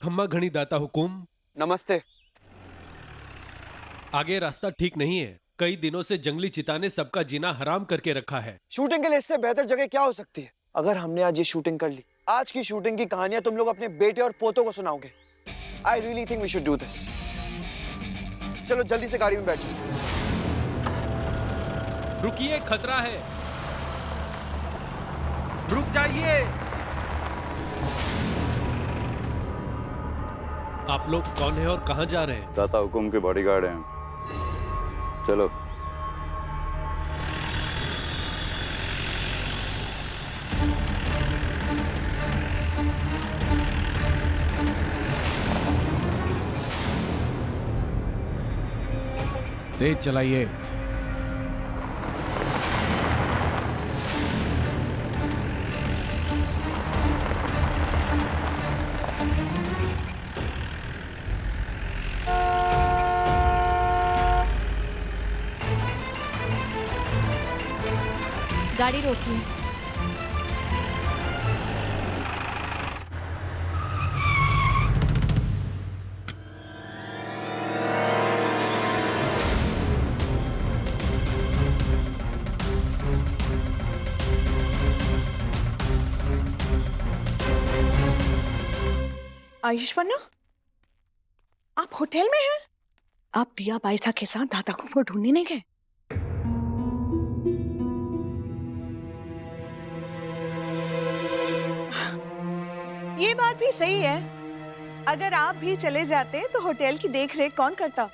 खम्मा घणी दाता हुकुम। नमस्ते। आगे रास्ता ठीक नहीं है। कई दिनों से जंगली चिता ने सबका जीना हराम करके रखा है। शूटिंग के लिए इससे बेहतर जगह क्या हो सकती है? अगर हमने आज ये शूटिंग कर ली, आज की शूटिंग की कहानियां तुम लोग अपने बेटे और पोतों को सुनाओगे। I really think we should do this. चलो जल्दी से गाड़ी में बैठ जाओ। रुकिए, खतरा है। रुक जाइए। आप लोग कौन है और कहां जा रहे हैं? दाता हुकुम के बॉडीगार्ड हैं। चलो। तेज चलाइए। गाड़ी रोकिए। आयुष वर्मा, आप होटल में हैं? आप दिया बाइसा के साथ दादा को ढूंढने नहीं गए? ये बात भी सही है। अगर आप भी चले जाते तो होटल की देखरेख कौन करता?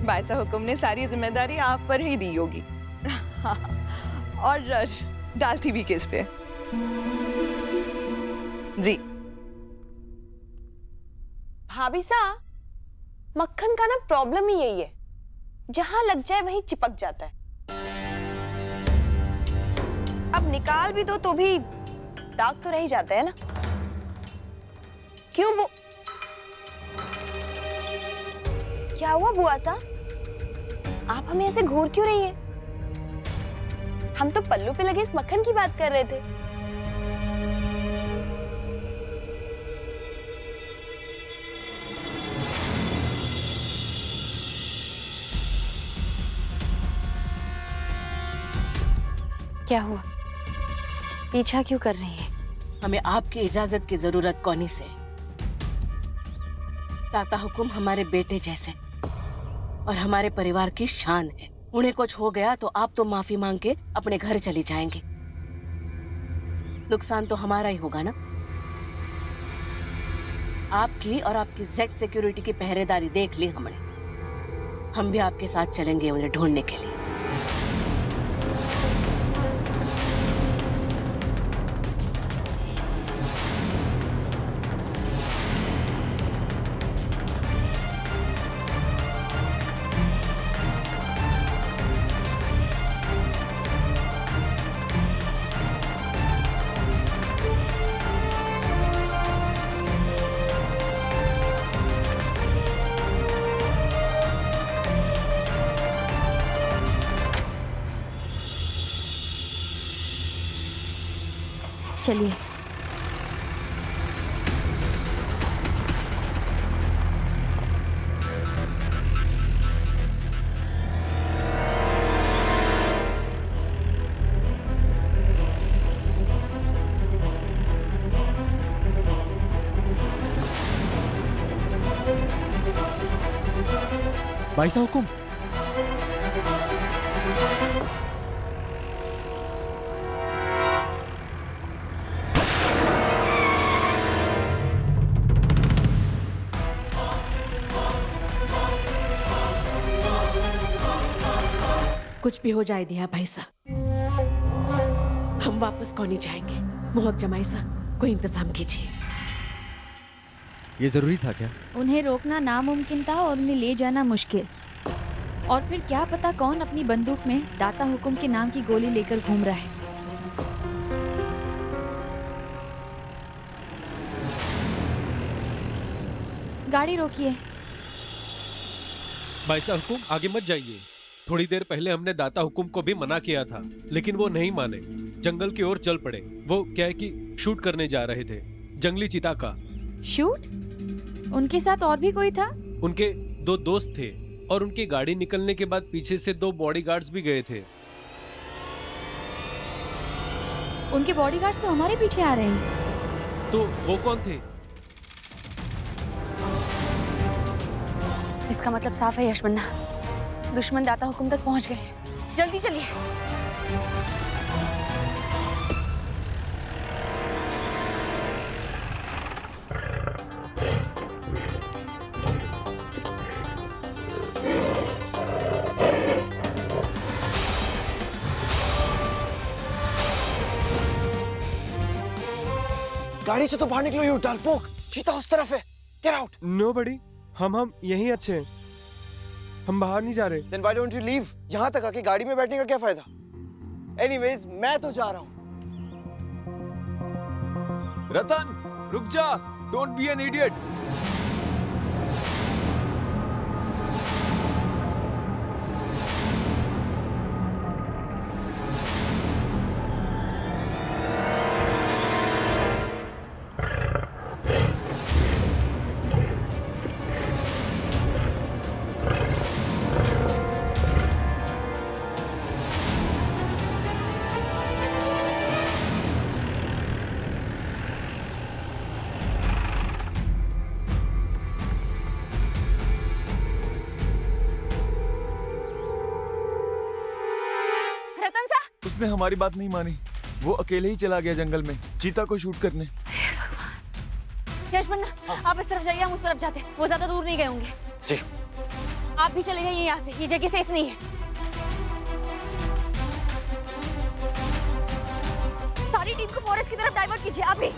बाइसा हुकुम ने सारी जिम्मेदारी आप पर ही दी होगी। और रश डालती भी किस पे? जी भाभी सा, मक्खन का ना प्रॉब्लम ही यही है, जहां लग जाए वहीं चिपक जाता है। अब निकाल भी दो तो भी दाग तो रह ही जाता है ना। क्यों वो क्या हुआ बुआ सा? आप हमें ऐसे घूर क्यों रही हैं? हम तो पल्लू पे लगे इस मक्खन की बात कर रहे थे। क्या हुआ? पीछा क्यों कर रही है? हमें आपकी इजाजत की जरूरत कौनी से। दाता हुकुम हमारे बेटे जैसे और हमारे परिवार की शान है। उन्हें कुछ हो गया तो आप तो माफी मांग के अपने घर चली जाएंगे। नुकसान तो हमारा ही होगा ना। आपकी और आपकी जेड सिक्योरिटी की पहरेदारी देख ली हमने। हम भी आपके साथ चलेंगे उन्हें ढूंढने के लिए। चलिए। बाइसा हुकुम। कुछ भी हो जाए दिया भाई साहब, हम वापस कौन नहीं जाएंगे। मोहक जमाई साहब, कोई इंतजाम कीजिए। ये जरूरी था क्या? उन्हें रोकना नामुमकिन था और उन्हें ले जाना मुश्किल। और फिर क्या पता कौन अपनी बंदूक में दाता हुकुम के नाम की गोली लेकर घूम रहा है। गाड़ी रोकिए। बाइसा हुकुम, आगे मत जाइए। थोड़ी देर पहले हमने दाता हुकुम को भी मना किया था, लेकिन वो नहीं माने। जंगल की ओर चल पड़े। वो क्या है कि शूट करने जा रहे थे जंगली चीता का। शूट? उनके साथ और भी कोई था? उनके 2 दोस्त थे और उनकी गाड़ी निकलने के बाद पीछे से 2 बॉडीगार्ड्स भी गए थे। उनके बॉडीगार्ड्स तो हमारे पीछे आ रहे हैं। तो वो कौन थे? इसका मतलब साफ है यशमन्ना, दुश्मन दाता हुकुम तक पहुंच गए हैं। जल्दी चलिए। गाड़ी से तो बाहर निकलो यू डरपोक। चीता उस तरफ है। Get out. नो बडी, हम यहीं अच्छे हैं, हम बाहर नहीं जा रहे। Then why don't you leave? यहाँ तक आके गाड़ी में बैठने का क्या फायदा? एनीवेज मैं तो जा रहा हूँ। रतन रुक जा, डोंट बी एन इडियट। रतन सा, उसने हमारी बात नहीं मानी, वो अकेले ही चला गया जंगल में चीता को शूट करने। यशमन्ना आप इस तरफ जाइए, हम उस तरफ जाते हैं। वो ज्यादा दूर नहीं गए होंगे। जी। आप भी चले जाइए यहाँ से, ये जगह सेफ नहीं है। सारी टीम को फॉरेस्ट की तरफ डाइवर्ट कीजिए अभी।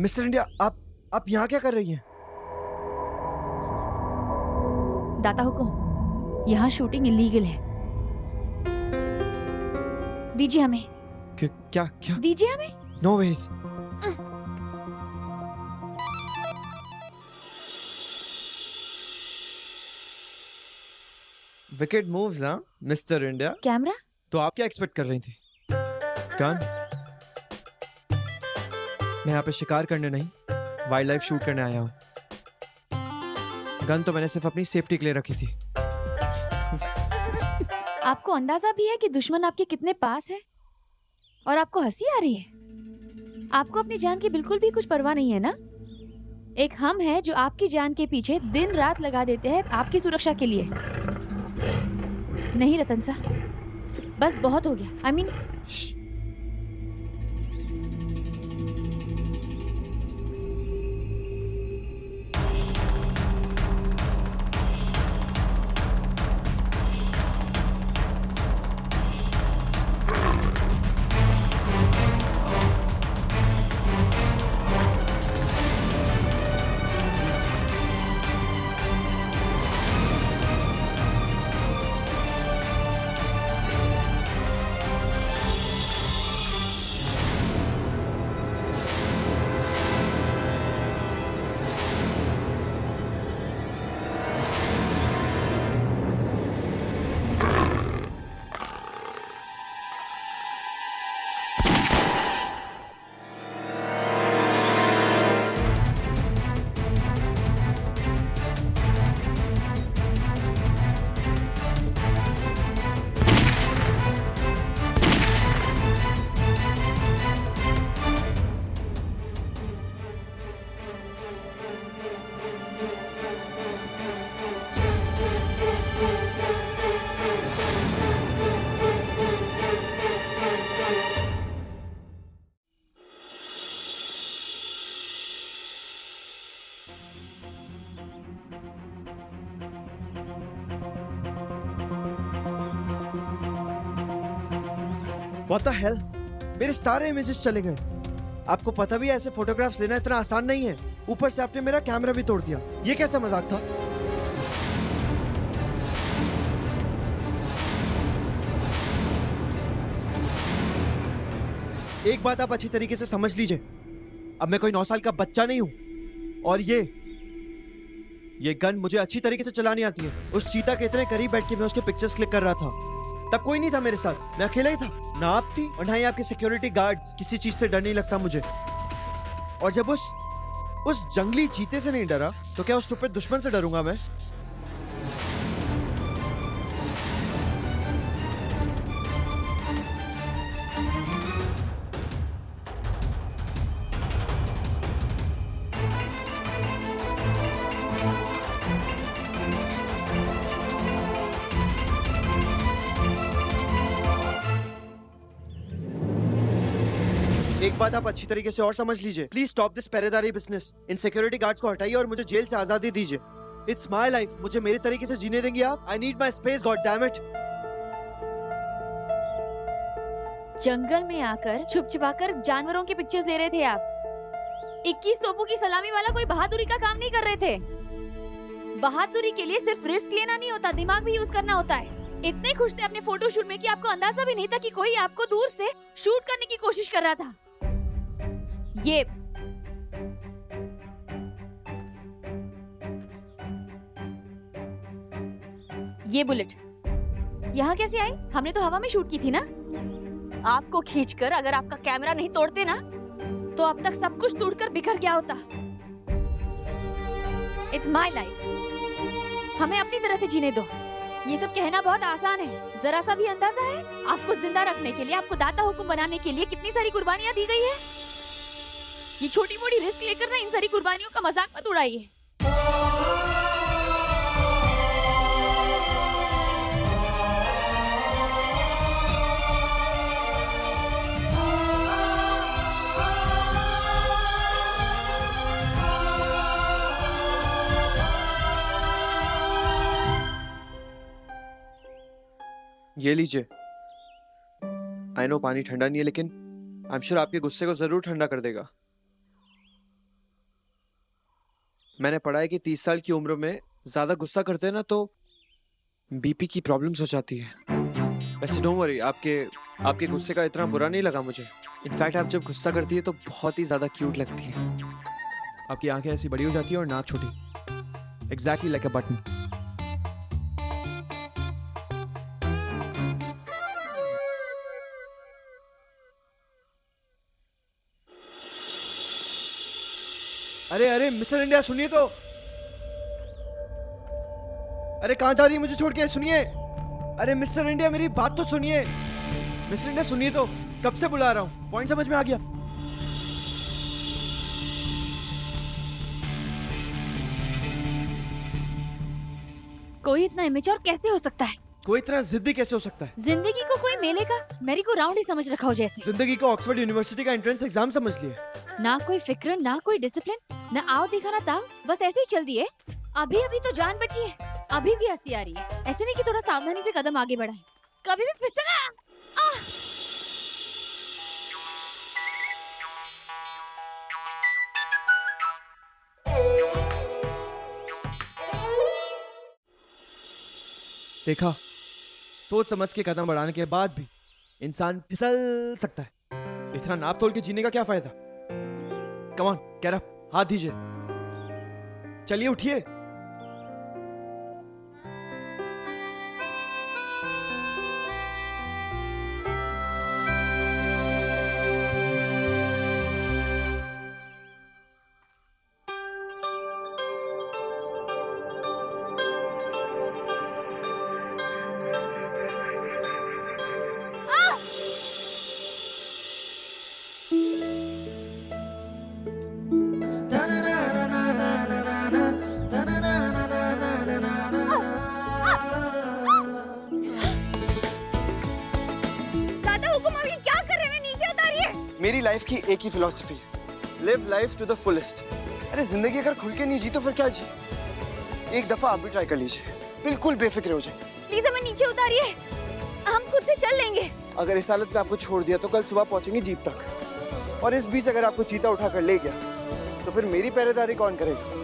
मिस्टर इंडिया, आप यहाँ क्या कर रही हैं? दाता हुकुम, यहाँ शूटिंग इलीगल है। दीजिए हमें। क्या क्या? दीजिए हमें। No ways. विकेट मूव्स, हाँ मिस्टर इंडिया। कैमरा? तो आप क्या एक्सपेक्ट कर रही थी? गन? मैं यहाँ पे शिकार करने नहीं, वाइल्ड लाइफ शूट करने आया हूँ। गन तो मैंने सिर्फ अपनी सेफ्टी के लिए रखी थी। आपको अंदाजा भी है कि दुश्मन आपके कितने पास है? और आपको हंसी आ रही है? आपको अपनी जान की बिल्कुल भी कुछ परवाह नहीं है ना? एक हम है जो आपकी जान के पीछे दिन रात लगा देते हैं आपकी सुरक्षा के लिए। नहीं रतन सा, बस बहुत हो गया। I mean, What the hell? मेरे सारे इमेजेस चले गए। आपको पता भी है ऐसे फोटोग्राफ्स लेना इतना आसान नहीं है। ऊपर से आपने मेरा कैमरा भी तोड़ दिया। ये कैसा मजाक था? एक बात आप अच्छी तरीके से समझ लीजिए, अब मैं कोई 9 साल का बच्चा नहीं हूं, और ये गन मुझे अच्छी तरीके से चलानी आती है। उस चीता के इतने करीब बैठ के मैं उसके पिक्चर्स क्लिक कर रहा था, तब कोई नहीं था मेरे साथ, मैं अकेला ही था। ना आप थी और ना ही आपके सिक्योरिटी गार्ड्स। किसी चीज से डर नहीं लगता मुझे। और जब उस जंगली चीते से नहीं डरा तो क्या उस स्टूपिड दुश्मन से डरूंगा मैं? एक बात आप अच्छी तरीके से और समझ लीजिए, प्लीज स्टॉप दिस पहरेदारी बिजनेस। इन सिक्योरिटी गार्ड्स को हटाइए और मुझे जेल से आजादी दीजिए। इट्स माय लाइफ, मुझे मेरे तरीके से जीने देंगे आप? I need my space, god damn it. जंगल में आकर छुप छुपाकर जानवरों की पिक्चर्स ले रहे थे आप। 21 तोपों की सलामी वाला कोई बहादुरी का काम नहीं कर रहे थे। बहादुरी के लिए सिर्फ रिस्क लेना नहीं होता, दिमाग भी यूज करना होता है। इतने खुश थे अपने फोटोशूट में कि आपको अंदाजा भी नहीं था कि कोई आपको दूर से शूट करने की कोशिश कर रहा था। ये बुलेट यहाँ कैसे आई? हमने तो हवा में शूट की थी ना। आपको खींचकर अगर आपका कैमरा नहीं तोड़ते ना तो अब तक सब कुछ टूटकर बिखर गया होता। इट्स माय लाइफ, हमें अपनी तरह से जीने दो। ये सब कहना बहुत आसान है, जरा सा भी अंदाजा है आपको जिंदा रखने के लिए, आपको दाता हुकुम बनाने के लिए कितनी सारी कुर्बानियां दी गई है। ये छोटी मोटी रिस्क लेकर ना इन सारी कुर्बानियों का मजाक मत उड़ाइए। ये लीजिए। आई नो पानी ठंडा नहीं है, लेकिन आई एम श्योर आपके गुस्से को जरूर ठंडा कर देगा। मैंने पढ़ा है कि 30 साल की उम्र में ज्यादा गुस्सा करते हैं ना तो बीपी की प्रॉब्लम्स हो जाती है। वैसे डोंट वरी, आपके गुस्से का इतना बुरा नहीं लगा मुझे। इनफैक्ट आप जब गुस्सा करती है तो बहुत ही ज्यादा क्यूट लगती है। आपकी आंखें ऐसी बड़ी हो जाती है और नाक छोटी, एग्जैक्टली लाइक अ बटन। अरे अरे मिस्टर इंडिया सुनिए तो। अरे कहाँ जा रही है मुझे छोड़ के? सुनिए। अरे मिस्टर इंडिया मेरी बात तो सुनिए। मिस्टर इंडिया सुनिए तो, कब से बुला रहा हूँ, पॉइंट समझ में आ गया? कोई इतना इमेच्योर कैसे हो सकता है? कोई इतना जिद्दी कैसे हो सकता है? जिंदगी को कोई मेले का मैरी को राउंड ही समझ रखा हो जैसे। जिंदगी को ऑक्सफोर्ड यूनिवर्सिटी का एंट्रेंस एग्जाम समझ लिया। ना कोई फिक्र, ना कोई डिसिप्लिन, ना आओ दिखाना था, बस ऐसे ही चल दिए। अभी अभी तो जान बची है, अभी भी हंसी आ रही है। ऐसे नहीं कि थोड़ा सावधानी से कदम आगे बढ़ाए, कभी भी फिसला। देखा, सोच समझ के कदम बढ़ाने के बाद भी इंसान फिसल सकता है। इतना नाप तोल के जीने का क्या फायदा? कम ऑन, गेट अप, हाथ दीजिए। चलिए उठिए। मेरी लाइफ की एक ही फिलॉसफी है, live life to the fullest. अरे जिंदगी अगर खुल के नहीं जी तो फिर क्या जी? एक दफा आप भी ट्राई कर लीजिए, बिल्कुल बेफिक्र हो जाए। प्लीज हमें नीचे उतारिए, हम खुद से चल लेंगे। अगर इस हालत में आपको छोड़ दिया तो कल सुबह पहुंचेंगे जीप तक, और इस बीच अगर आपको चीता उठा कर ले गया तो फिर मेरी पहरेदारी कौन करेगा?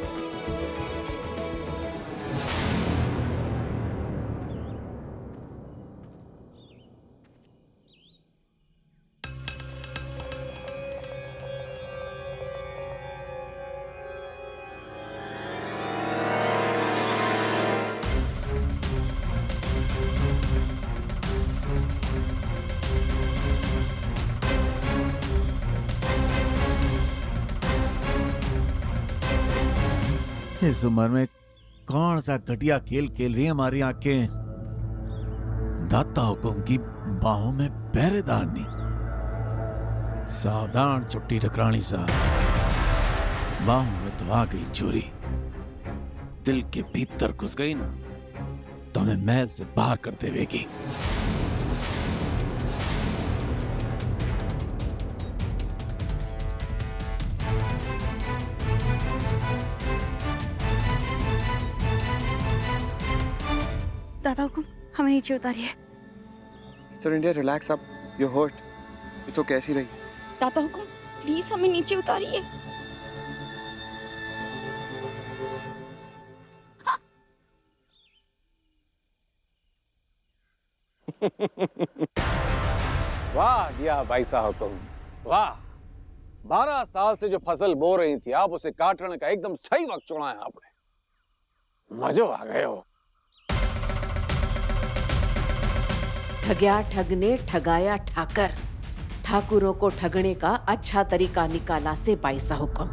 इस उम्र में कौन सा घटिया खेल खेल रही है हमारी आंखें। दाता हुकुम की बाहों में पहरेदार नहीं, सावधान छुट्टी टकरानी सा। बाहों में तो आ गई चोरी, दिल के भीतर घुस गई ना तो हमें महल से बाहर कर देवेगी। दादा हुकुम, हमें नीचे उतारिए। Sir India, relax up, you hurt, it's okay, ऐसी रही। दादा हुकुम, प्लीज हमें नीचे उतारिए। वाह दिया भाई साहब तुम, वाह। 12 साल से जो फसल बो रही थी आप, उसे काटने का एकदम सही वक्त चुना है आपने। मजो आ गए हो। ठग्या ठग ने ठगाया ठाकर, ठाकुरों को ठगने का अच्छा तरीका निकाला से बाईसा हुक्म।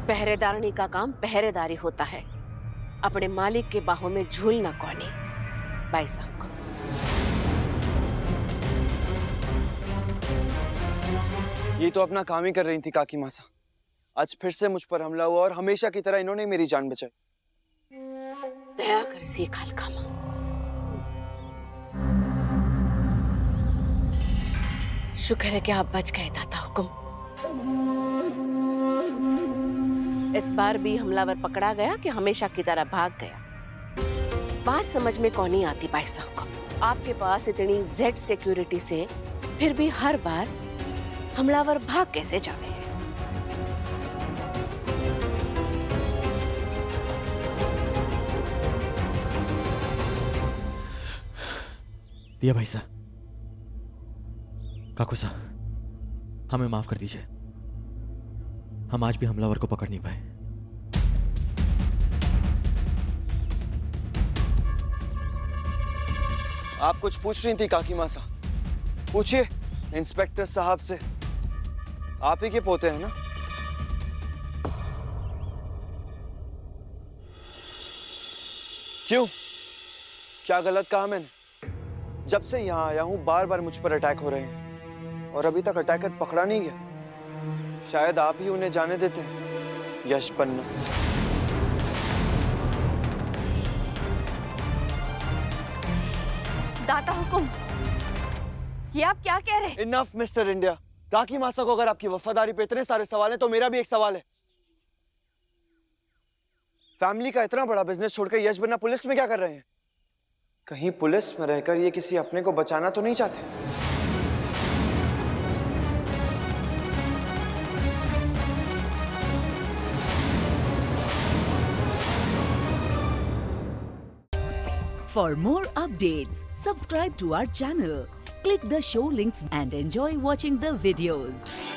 पहरेदारनी का काम पहरेदारी होता है, अपने मालिक के बाहों में झूलना कौनी। बाईसा हुक्म। ये तो अपना काम ही कर रही थी काकी मासा। आज फिर से मुझ पर हमला हुआ और हमेशा की तरह इन्होंने मेरी जान बचाई। दया कर सीख हलकामा। शुक्र है कि आप बच गए दाता हुकुम। इस बार भी हमलावर पकड़ा गया कि हमेशा की तरह भाग गया। बात समझ में कौन नहीं आती बाईसा हुकुम। आपके पास इतनी जेड सिक्योरिटी से फिर भी हर बार हमलावर भाग कैसे जावे हैं? दिया भाई साहब, काकू साहब, हमें माफ कर दीजिए। हम आज भी हमलावर को पकड़ नहीं पाए। आप कुछ पूछ रही थी काकी मासा? पूछिए इंस्पेक्टर साहब से, आप ही के पोते हैं ना? क्यों, क्या गलत कहा मैंने? जब से यहां आया हूं बार बार मुझ पर अटैक हो रहे हैं और अभी तक अटैकर पकड़ा नहीं गया। शायद आप ही उन्हें जाने देते हैं। यश बनना। दाता हुकुम, ये आप क्या कह रहे हैं? Enough mister India. काकी मासा को अगर आपकी वफादारी पे इतने सारे सवाल हैं तो मेरा भी एक सवाल है। फैमिली का इतना बड़ा बिजनेस छोड़कर यश बनना पुलिस में क्या कर रहे हैं? कहीं पुलिस में रहकर ये किसी अपने को बचाना तो नहीं चाहते? For more updates, subscribe to our channel, click the show links and enjoy watching the videos.